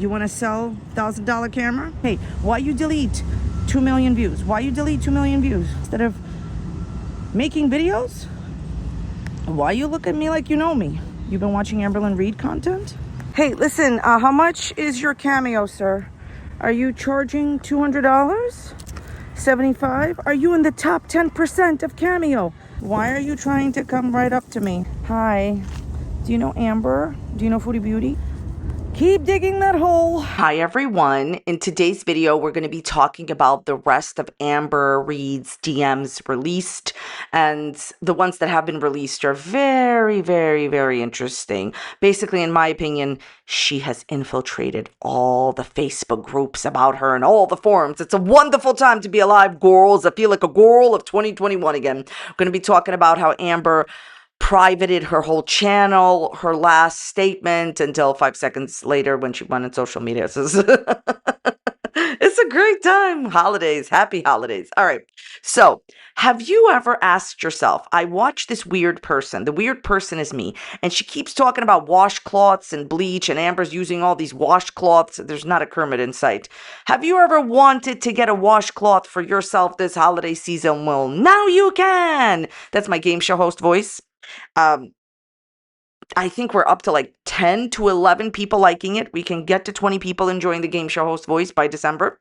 You want to sell $1,000 camera? Hey, why you delete 2 million views? Why you delete 2 million views? Instead of making videos? Why you look at me like you know me? You've been watching Amberlynn Reid content? Hey, listen, how much is your cameo, sir? Are you charging $200? 75? Are you in the top 10% of Cameo? Why are you trying to come right up to me? Hi. Do you know Amber? Do you know Foodie Beauty? Keep digging that hole. Hi, everyone. In today's video, we're going to be talking about the rest of Amber Reid's DMs released. And the ones that have been released are very, very, very interesting. Basically, in my opinion, she has infiltrated all the Facebook groups about her and all the forums. It's a wonderful time to be alive, girls. I feel like a girl of 2021 again. We're going to be talking about how Amber privated her whole channel, her last statement, until 5 seconds later when she went on social media. So it's a great time. Holidays. Happy holidays. All right. So have you ever asked yourself, I watch this weird person. The weird person is me. And she keeps talking about washcloths and bleach, and Amber's using all these washcloths. There's not a Kermit in sight. Have you ever wanted to get a washcloth for yourself this holiday season? Well, now you can. That's my game show host voice. I think we're up to like 10 to 11 people liking it. We can get to 20 people enjoying the game show host voice by December.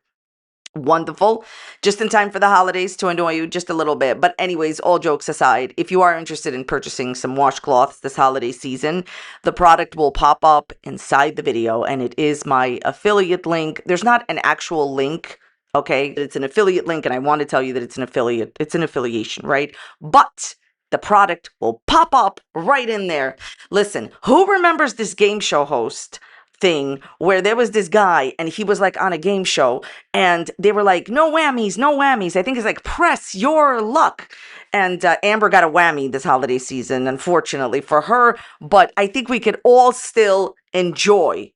Wonderful. Just in time for the holidays to annoy you just a little bit. But anyways, all jokes aside, if you are interested in purchasing some washcloths this holiday season, the product will pop up inside the video, and it is my affiliate link. There's not an actual link. Okay, it's an affiliate link, and I want to tell you that it's an affiliate. It's an affiliation, right? But the product will pop up right in there. Listen, who remembers this game show host thing where there was this guy and he was like on a game show and they were like, no whammies, no whammies. I think it's like, press your luck. And Amber got a whammy this holiday season, unfortunately for her. But I think we could all still enjoy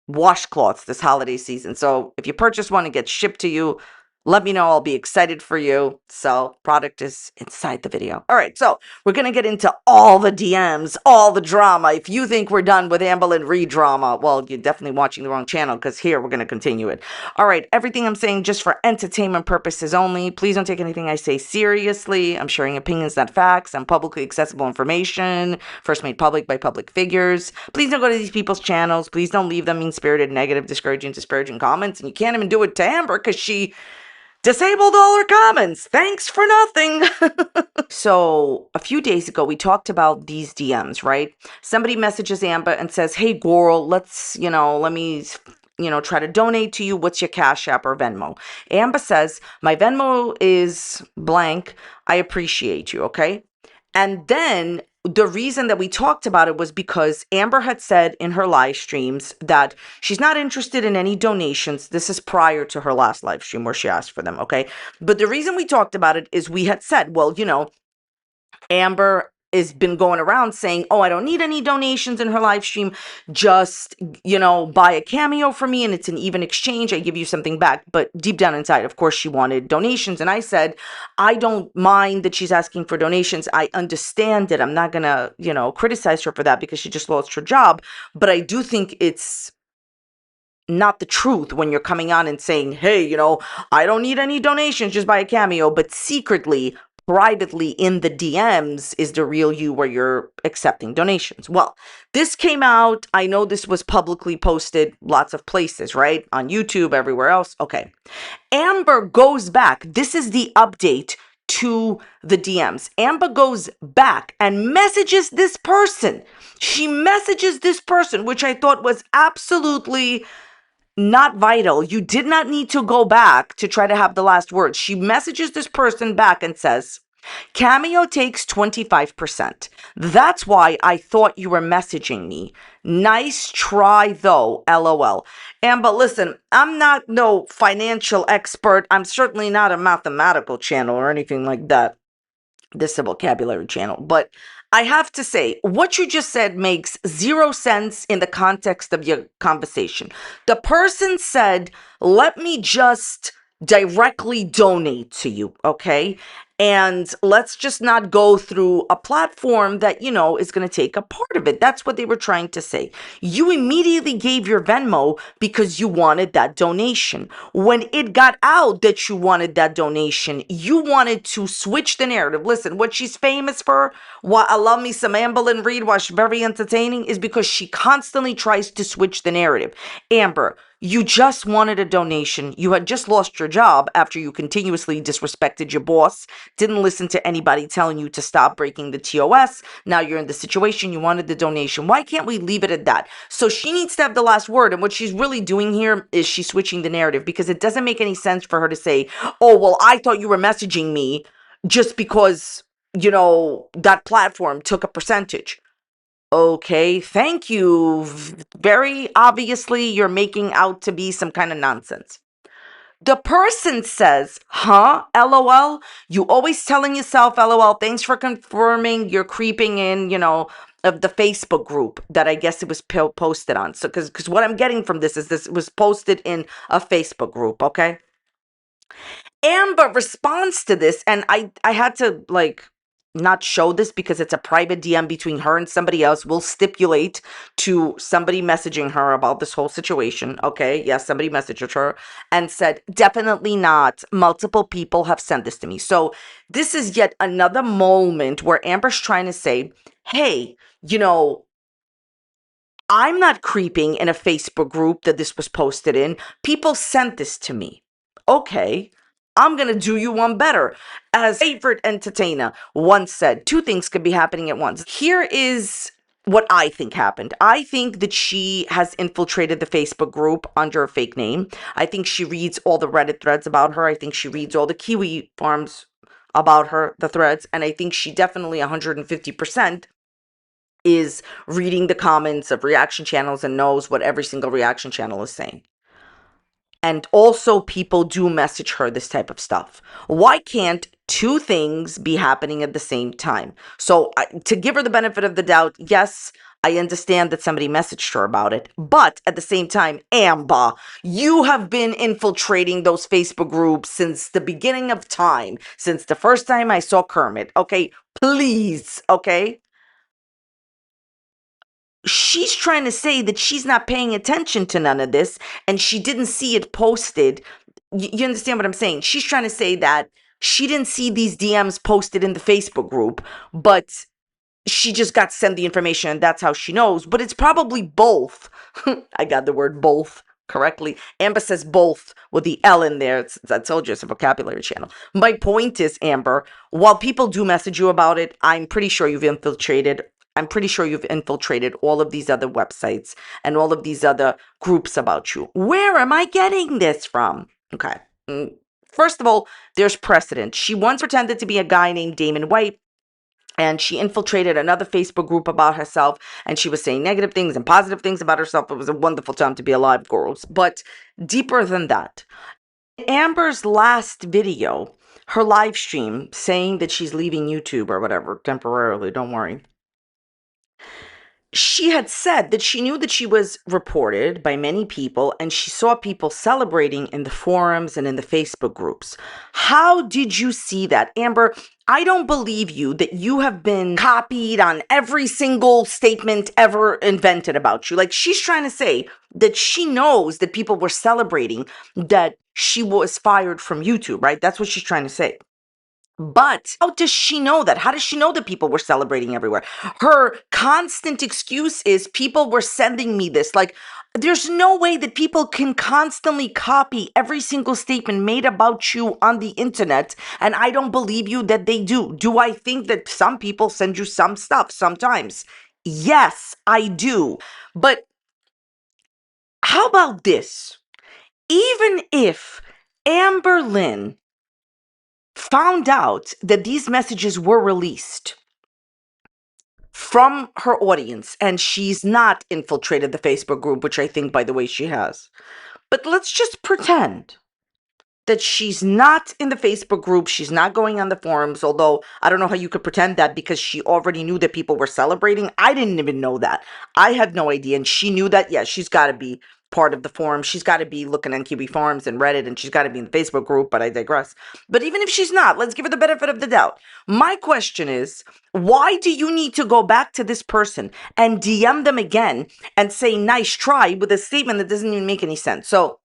washcloths this holiday season. So if you purchase one, it gets shipped to you. Let me know. I'll be excited for you. So product is inside the video. All right. So we're going to get into all the DMs, all the drama. If you think we're done with Amberlynn Reid drama, well, you're definitely watching the wrong channel, because here we're going to continue it. All right. Everything I'm saying just for entertainment purposes only. Please don't take anything I say seriously. I'm sharing opinions, not facts, and publicly accessible information, first made public by public figures. Please don't go to these people's channels. Please don't leave them mean-spirited, negative, disparaging comments. And you can't even do it to Amber because she disabled all her comments. Thanks for nothing. So a few days ago, we talked about these DMs, right? Somebody messages Amber and says, hey, girl, let me try to donate to you. What's your Cash App or Venmo? Amber says, my Venmo is blank. I appreciate you. Okay. And then the reason that we talked about it was because Amber had said in her live streams that she's not interested in any donations. This is prior to her last live stream where she asked for them, okay? But the reason we talked about it is we had said, well, Amber has been going around saying, oh, I don't need any donations in her live stream. Just, buy a cameo for me and it's an even exchange. I give you something back. But deep down inside, of course, she wanted donations. And I said, I don't mind that she's asking for donations. I understand it. I'm not going to, criticize her for that because she just lost her job. But I do think it's not the truth when you're coming on and saying, hey, I don't need any donations, just buy a cameo. But secretly, privately in the DMs is the real you where you're accepting donations. Well, this came out. I know this was publicly posted lots of places, right? On YouTube, everywhere else. Okay. Amber goes back. This is the update to the DMs. Amber goes back and messages this person. She messages this person, which I thought was absolutely not vital. You did not need to go back to try to have the last word. She messages this person back and says, Cameo takes 25%. That's why I thought you were messaging me. Nice try though, LOL. Amber, listen, I'm not no financial expert. I'm certainly not a mathematical channel or anything like that. This is a vocabulary channel. But I have to say, what you just said makes zero sense in the context of your conversation. The person said, let me just directly donate to you, okay? And let's just not go through a platform that, is going to take a part of it. That's what they were trying to say. You immediately gave your Venmo because you wanted that donation. When it got out that you wanted that donation, you wanted to switch the narrative. Listen, what she's famous for, what I love me some Amberlynn Reid, why she's very entertaining, is because she constantly tries to switch the narrative. Amber, you just wanted a donation. You had just lost your job after you continuously disrespected your boss, didn't listen to anybody telling you to stop breaking the TOS. Now you're in the situation, you wanted the donation. Why can't we leave it at that? So she needs to have the last word. And what she's really doing here is she's switching the narrative, because it doesn't make any sense for her to say, oh, well, I thought you were messaging me just because, that platform took a percentage. Okay, thank you. Very obviously, you're making out to be some kind of nonsense. The person says, huh? LOL. You always telling yourself, LOL. Thanks for confirming you're creeping in, of the Facebook group that I guess it was posted on. So, because what I'm getting from this is this was posted in a Facebook group, okay? Amber responds to this, and I had to not show this because it's a private DM between her and somebody else. We'll stipulate to somebody messaging her about this whole situation. Okay, yes, somebody messaged her and said, definitely not. Multiple people have sent this to me. So this is yet another moment where Amber's trying to say, hey, I'm not creeping in a Facebook group that this was posted in. People sent this to me. Okay, I'm going to do you one better. As favorite entertainer once said, two things could be happening at once. Here is what I think happened. I think that she has infiltrated the Facebook group under a fake name. I think she reads all the Reddit threads about her. I think she reads all the Kiwi Farms about her, the threads. And I think she definitely 150% is reading the comments of reaction channels and knows what every single reaction channel is saying. And also people do message her this type of stuff. Why can't two things be happening at the same time? So to give her the benefit of the doubt, yes, I understand that somebody messaged her about it. But at the same time, Amber, you have been infiltrating those Facebook groups since the beginning of time, since the first time I saw Kermit. Okay, please, okay? She's trying to say that she's not paying attention to none of this and she didn't see it posted. You understand what I'm saying? She's trying to say that she didn't see these DMs posted in the Facebook group, but she just got sent the information and that's how she knows. But it's probably both. I got the word both correctly. Amber says both with the L in there. I told you it's a vocabulary channel. My point is, Amber, while people do message you about it, I'm pretty sure you've infiltrated all of these other websites and all of these other groups about you. Where am I getting this from? Okay. First of all, there's precedent. She once pretended to be a guy named Damon White, and she infiltrated another Facebook group about herself, and she was saying negative things and positive things about herself. It was a wonderful time to be alive, girls. But deeper than that, Amber's last video, her live stream saying that she's leaving YouTube or whatever temporarily, don't worry, she had said that she knew that she was reported by many people and she saw people celebrating in the forums and in the Facebook groups. How did you see that? Amber, I don't believe you that you have been copied on every single statement ever invented about you. Like, she's trying to say that she knows that people were celebrating that she was fired from YouTube, right? That's what she's trying to say. But how does she know that? How does she know that people were celebrating everywhere? Her constant excuse is people were sending me this. Like, there's no way that people can constantly copy every single statement made about you on the internet. And I don't believe you that they do. Do I think that some people send you some stuff sometimes? Yes, I do. But how about this? Even if Amberlynn found out that these messages were released from her audience and she's not infiltrated the Facebook group, which I think, by the way, she has. But let's just pretend that she's not in the Facebook group. She's not going on the forums, although I don't know how you could pretend that because she already knew that people were celebrating. I didn't even know that. I had no idea. And she knew that. Yeah, she's got to be part of the forum. She's got to be looking on Kiwi Farms and Reddit, and she's got to be in the Facebook group, but I digress. But even if she's not, let's give her the benefit of the doubt. My question is, why do you need to go back to this person and DM them again and say nice try with a statement that doesn't even make any sense? So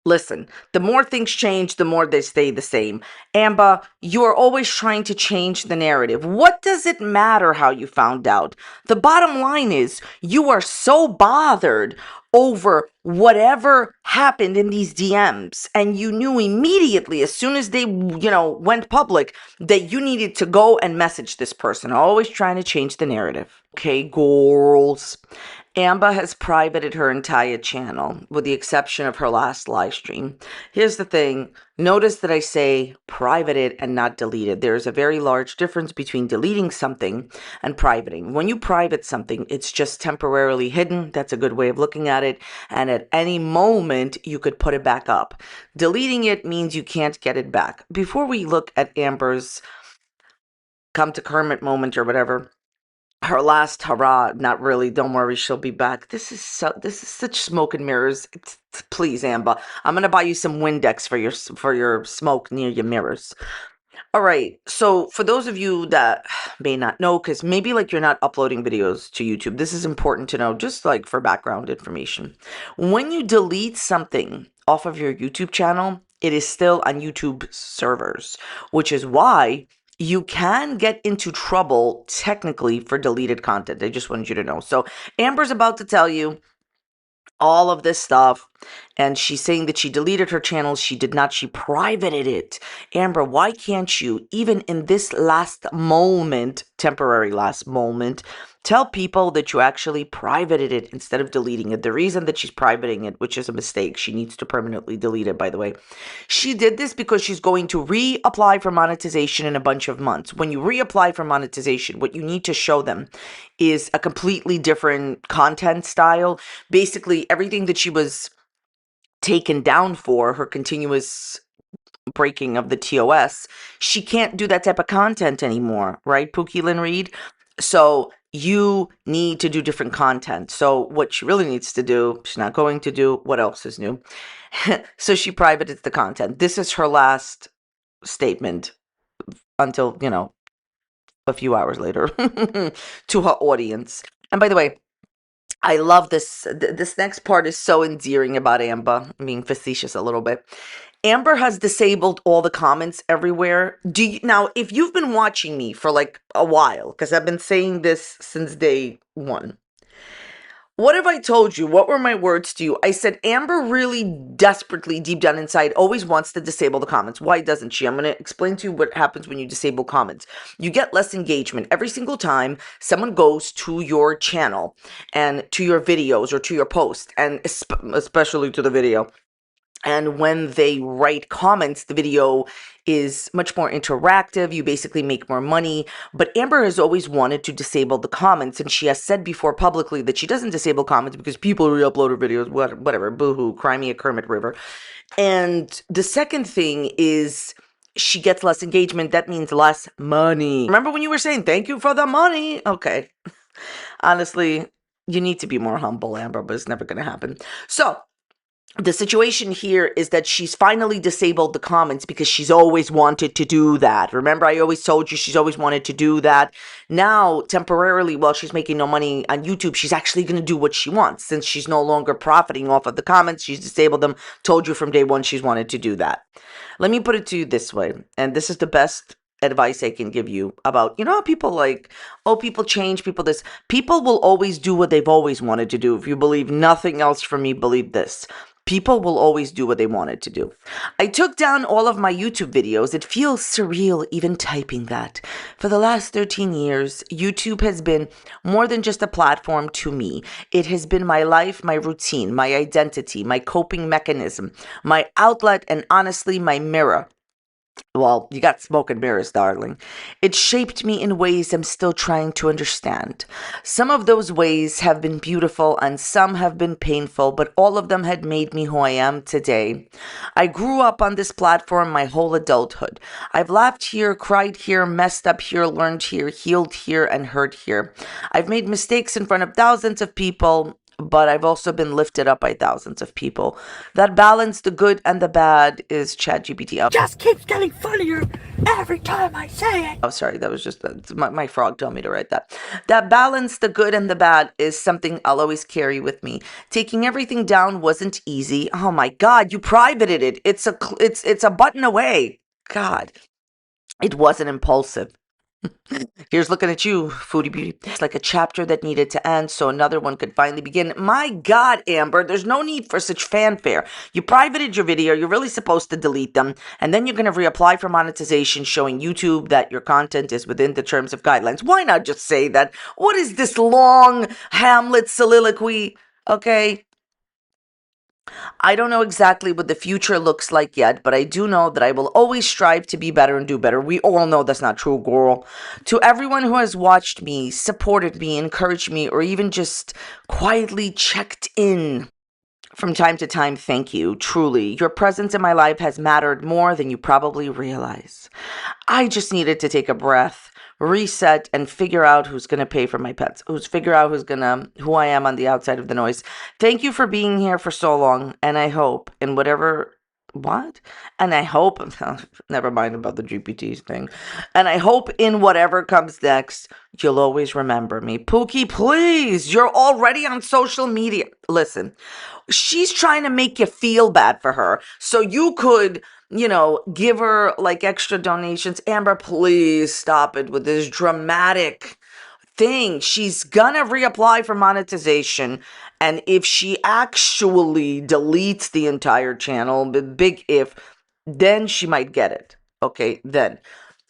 listen, the more things change, the more they stay the same. Amber, you are always trying to change the narrative. What does it matter how you found out? The bottom line is you are so bothered over whatever happened in these DMs, and you knew immediately as soon as they, went public that you needed to go and message this person, always trying to change the narrative. Okay, girls. Amber has privated her entire channel, with the exception of her last live stream. Here's the thing. Notice that I say privated and not deleted. There is a very large difference between deleting something and privating. When you private something, it's just temporarily hidden. That's a good way of looking at it. And at any moment, you could put it back up. Deleting it means you can't get it back. Before we look at Amber's come to Kermit moment or whatever, her last hurrah, not really, don't worry, she'll be back. This is such smoke and mirrors. Please, Amber, I'm gonna buy you some Windex for your smoke near your mirrors. All right, so for those of you that may not know, because maybe like you're not uploading videos to YouTube, this is important to know, just like for background information. When you delete something off of your YouTube channel, it is still on YouTube servers, which is why you can get into trouble technically for deleted content. I just wanted you to know. So Amber's about to tell you all of this stuff, and she's saying that she deleted her channel. She did not. She privated it. Amber, why can't you, even in this last moment, temporary last moment, tell people that you actually privated it instead of deleting it? The reason that she's privating it, which is a mistake, she needs to permanently delete it, by the way. She did this because she's going to reapply for monetization in a bunch of months. When you reapply for monetization, what you need to show them is a completely different content style. Basically, everything that she was taken down for, her continuous breaking of the TOS, she can't do that type of content anymore, right, Amberlynn Reid? So you need to do different content. So what she really needs to do, she's not going to do. What else is new? So she privated the content. This is her last statement until, a few hours later to her audience. And by the way, I love this. This next part is so endearing about Amber. I'm being facetious a little bit. Amber has disabled all the comments everywhere. Now, if you've been watching me for like a while, because I've been saying this since day one, what have I told you? What were my words to you? I said Amber really desperately, deep down inside, always wants to disable the comments. Why doesn't she? I'm going to explain to you what happens when you disable comments. You get less engagement every single time someone goes to your channel and to your videos or to your post, and especially to the video. And when they write comments, the video is much more interactive. You basically make more money. But Amber has always wanted to disable the comments. And she has said before publicly that she doesn't disable comments because people re-upload her videos, whatever, boohoo, cry me a Kermit River. And the second thing is she gets less engagement. That means less money. Remember when you were saying, thank you for the money? Okay. Honestly, you need to be more humble, Amber, but it's never going to happen. So the situation here is that she's finally disabled the comments because she's always wanted to do that. Remember, I always told you she's always wanted to do that. Now, temporarily, while she's making no money on YouTube, she's actually going to do what she wants. Since she's no longer profiting off of the comments, she's disabled them. Told you from day one she's wanted to do that. Let me put it to you this way, and this is the best advice I can give you about, how people like, oh, people change, people this. People will always do what they've always wanted to do. If you believe nothing else from me, believe this. People will always do what they wanted to do. I took down all of my YouTube videos. It feels surreal even typing that. For the last 13 years, YouTube has been more than just a platform to me. It has been my life, my routine, my identity, my coping mechanism, my outlet, and honestly, my mirror. Well, you got smoke and mirrors, darling. It shaped me in ways I'm still trying to understand. Some of those ways have been beautiful and some have been painful, but all of them had made me who I am today. I grew up on this platform my whole adulthood. I've laughed here, cried here, messed up here, learned here, healed here, and hurt here. I've made mistakes in front of thousands of people, but I've also been lifted up by thousands of people. That balance, the good and the bad, is ChatGPT. Just keeps getting funnier every time I say it. Oh, sorry, that was just my frog told me to write that. That balance, the good and the bad, is something I'll always carry with me. Taking everything down wasn't easy. Oh my God, you privated it. It's a button away. God, it wasn't impulsive. Here's looking at you, Foodie Beauty. It's like a chapter that needed to end so another one could finally begin. My God, Amber, there's no need for such fanfare. You privated your video. You're really supposed to delete them. And then you're going to reapply for monetization, showing YouTube that your content is within the terms of guidelines. Why not just say that? What is this long Hamlet soliloquy? Okay. I don't know exactly what the future looks like yet, but I do know that I will always strive to be better and do better. We all know that's not true, girl. To everyone who has watched me, supported me, encouraged me, or even just quietly checked in from time to time, thank you. Truly, your presence in my life has mattered more than you probably realize. I just needed to take a breath, reset, and figure out who's going to pay for my pets, figure out who I am on the outside of the noise. Thank you for being here for so long, and I hope in whatever, what? And I hope, never mind about the GPTs thing, and I hope in whatever comes next, you'll always remember me. Pookie, please, you're already on social media. Listen, she's trying to make you feel bad for her so you could, give her like extra donations. Amber, please stop it with this dramatic thing. She's gonna reapply for monetization, and if she actually deletes the entire channel, big if, then she might get it. Okay, then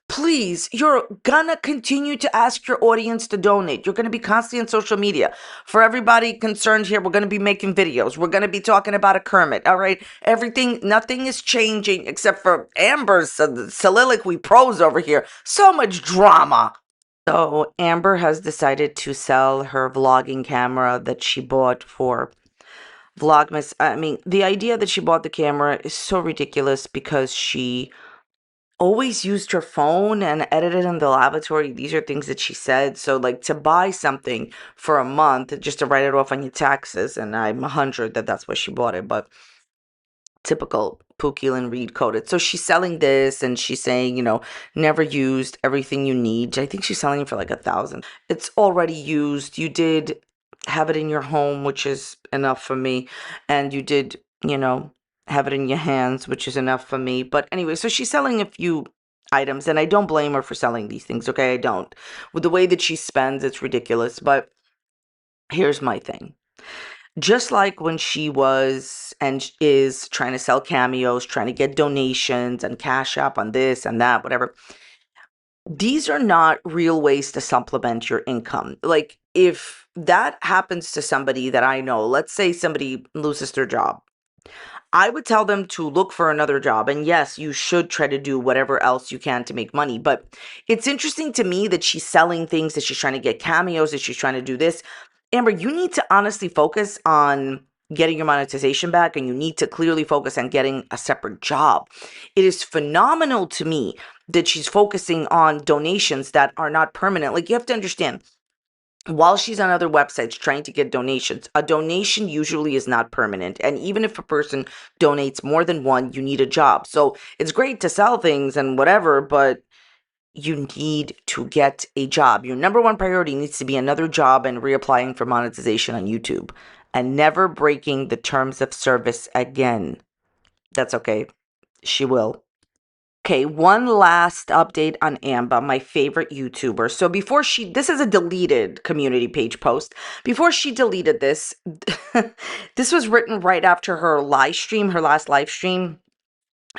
please, you're gonna continue to ask your audience to donate. You're gonna be constantly on social media. For everybody concerned here, we're gonna be making videos. We're gonna be talking about a Kermit, all right? Nothing is changing except for Amber's soliloquy prose over here. So much drama. So Amber has decided to sell her vlogging camera that she bought for Vlogmas. I mean, the idea that she bought the camera is so ridiculous because she always used her phone and edited in the lavatory. These are things that she said. So, like, to buy something for a month just to write it off on your taxes, and I'm 100 that that's why she bought it, but typical Amberlynn Reid coded. So she's selling this and she's saying, never used, everything you need. I think she's selling it for like 1,000. It's already used. You did have it in your home, which is enough for me. And you did, have it in your hands, which is enough for me. But anyway, so she's selling a few items and I don't blame her for selling these things. Okay. I don't. With the way that she spends, it's ridiculous. But here's my thing. Just like when she was and is trying to sell cameos, trying to get donations and cash up on this and that, whatever. These are not real ways to supplement your income. Like, if that happens to somebody that I know, let's say somebody loses their job, I would tell them to look for another job. And yes, you should try to do whatever else you can to make money. But it's interesting to me that she's selling things, that she's trying to get cameos, that she's trying to do this. Amber, you need to honestly focus on getting your monetization back, and you need to clearly focus on getting a separate job. It is phenomenal to me that she's focusing on donations that are not permanent. Like, you have to understand, while she's on other websites trying to get donations, a donation usually is not permanent. And even if a person donates more than one, you need a job. So it's great to sell things and whatever, but you need to get a job. Your number one priority needs to be another job and reapplying for monetization on YouTube and never breaking the terms of service again. That's okay. She will. Okay, one last update on Amber, my favorite YouTuber. So this is a deleted community page post. Before she deleted this, this was written right after her last live stream.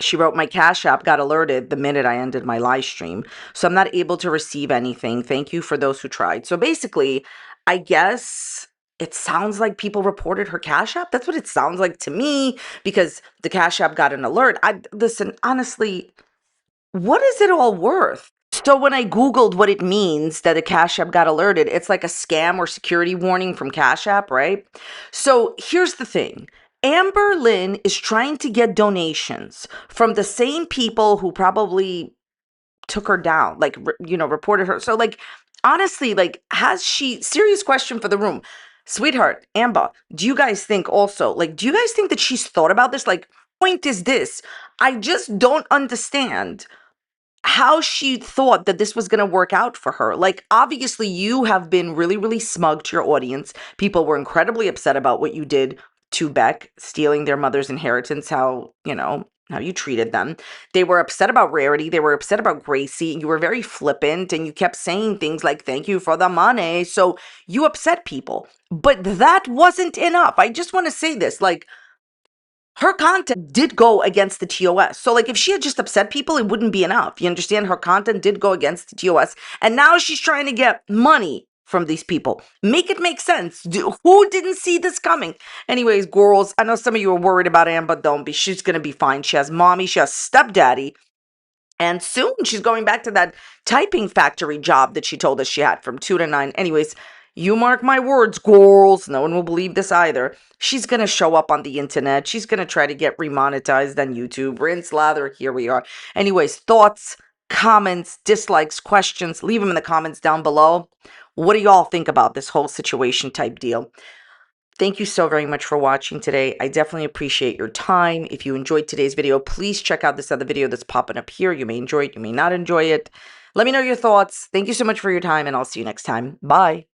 She wrote, "My Cash App got alerted the minute I ended my live stream, so I'm not able to receive anything. Thank you for those who tried." So basically, I guess it sounds like people reported her Cash App. That's what it sounds like to me, because the Cash App got an alert. Listen, honestly, what is it all worth? So when I Googled what it means that a Cash App got alerted, it's like a scam or security warning from Cash App, right? So here's the thing. Amberlynn is trying to get donations from the same people who probably took her down, like, reported her. So, like, honestly, like, serious question for the room. Sweetheart, Amber, do you guys think also, like, do you guys think that she's thought about this? Like, point is this. I just don't understand how she thought that this was going to work out for her. Like, obviously, you have been really, really smug to your audience. People were incredibly upset about what you did to Beck, stealing their mother's inheritance, how you treated them. They were upset about Rarity. They were upset about Gracie. You were very flippant and you kept saying things like, thank you for the money. So you upset people. But that wasn't enough. I just want to say this, like, her content did go against the TOS. So, like, if she had just upset people, it wouldn't be enough. You understand? Her content did go against the TOS. And now she's trying to get money from these people. Make it make sense. Who didn't see this coming? Anyways, girls, I know some of you are worried about Amber. Don't be. She's going to be fine. She has mommy. She has stepdaddy. And soon she's going back to that typing factory job that she told us she had from 2 to 9. Anyways, you mark my words, girls. No one will believe this either. She's going to show up on the internet. She's going to try to get remonetized on YouTube. Rinse, lather, here we are. Anyways, thoughts, comments, dislikes, questions, leave them in the comments down below. What do y'all think about this whole situation type deal? Thank you so very much for watching today. I definitely appreciate your time. If you enjoyed today's video, please check out this other video that's popping up here. You may enjoy it, you may not enjoy it. Let me know your thoughts. Thank you so much for your time, and I'll see you next time. Bye.